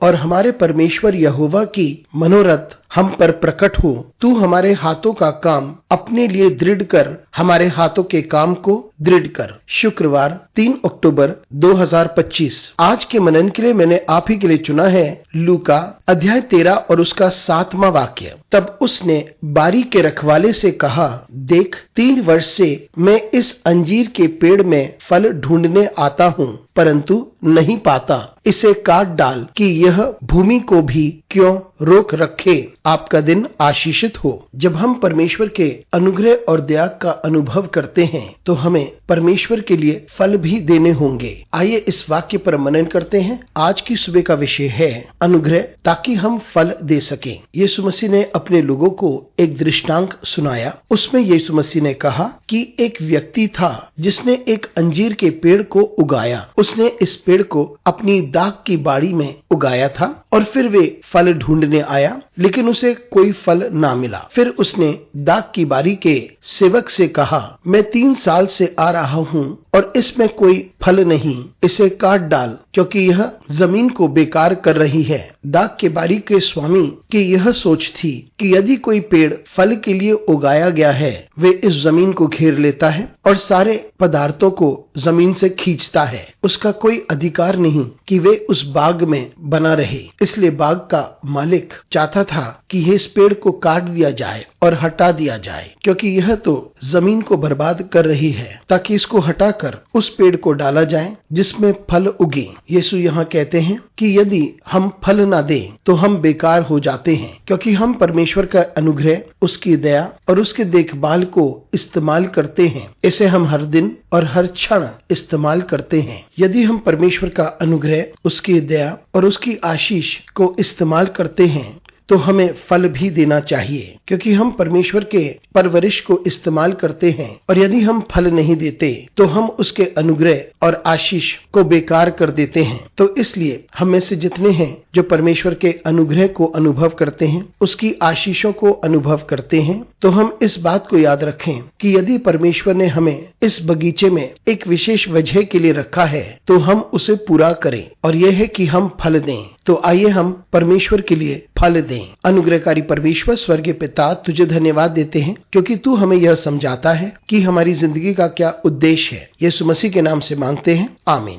और हमारे परमेश्वर यहोवा की मनोरथ हम पर प्रकट हो। तू हमारे हाथों का काम अपने लिए दृढ़ कर, हमारे हाथों के काम को दृढ़ कर। शुक्रवार 3 अक्टूबर 2025। आज के मनन के लिए मैंने आप ही के लिए चुना है लूका अध्याय 13 और उसका 7वां वाक्य। तब उसने बारी के रखवाले से कहा, देख 3 वर्ष से मैं इस अंजीर के पेड़ में फल ढूंढने आता हूँ, परंतु नहीं पाता। इसे काट डाल कि यह भूमि को भी क्यों रोक रखे। आपका दिन आशीषित हो। जब हम परमेश्वर के अनुग्रह और दया का अनुभव करते हैं तो हमें परमेश्वर के लिए फल भी देने होंगे। आइए इस वाक्य पर मनन करते हैं। आज की सुबह का विषय है अनुग्रह, ताकि हम फल दे सकें। यीशु मसीह ने अपने लोगों को एक दृष्टांत सुनाया। उसमें यीशु मसीह ने कहा कि एक व्यक्ति था जिसने एक अंजीर के पेड़ को उगाया। उसने इस पेड़ को अपनी दाख की बाड़ी में उगाया था और फिर वे फल ढूंढने आया, लेकिन उसे कोई फल ना मिला। फिर उसने दाख की बाड़ी के सेवक से कहा, मैं 3 साल से आ रहा हूँ और इसमें कोई फल नहीं, इसे काट डाल, क्योंकि यह जमीन को बेकार कर रही है। दाख के बाड़ी के स्वामी की यह सोच थी कि यदि कोई पेड़ फल के लिए उगाया गया है, वे इस जमीन को घेर लेता है और सारे पदार्थों को जमीन से खींचता है। उसका कोई अधिकार नहीं कि वे उस बाग में बना रहे। इसलिए बाग का मालिक चाहता था कि इस पेड़ को काट दिया जाए और हटा दिया जाए, क्योंकि यह तो जमीन को बर्बाद कर रही है, ताकि इसको हटाकर उस पेड़ को डाला जाए जिसमें फल उगे। यीशु यहाँ कहते हैं कि यदि हम फल ना दें तो हम बेकार हो जाते हैं, क्योंकि हम परमेश्वर का अनुग्रह, उसकी दया और उसके देखभाल को इस्तेमाल करते हैं। इसे हम हर दिन और हर क्षण इस्तेमाल करते हैं। यदि हम परमेश्वर का अनुग्रह, उसकी दया और उसकी आशीष को इस्तेमाल करते हैं तो हमें फल भी देना चाहिए, क्योंकि हम परमेश्वर के परवरिश को इस्तेमाल करते हैं। और यदि हम फल नहीं देते तो हम उसके अनुग्रह और आशीष को बेकार कर देते हैं। तो इसलिए हम में से जितने हैं जो परमेश्वर के अनुग्रह को अनुभव करते हैं, उसकी आशीषों को अनुभव करते हैं, तो हम इस बात को याद रखें कि यदि परमेश्वर ने हमें इस बगीचे में एक विशेष वजह के लिए रखा है तो हम उसे पूरा करें, और यह है कि हम फल दें। तो आइए हम परमेश्वर के लिए फल दें। अनुग्रहकारी परमेश्वर स्वर्गीय पिता, तुझे धन्यवाद देते हैं क्योंकि तू हमें यह समझाता है कि हमारी जिंदगी का क्या उद्देश्य है। यीशु मसीह के नाम से मांगते हैं, आमीन।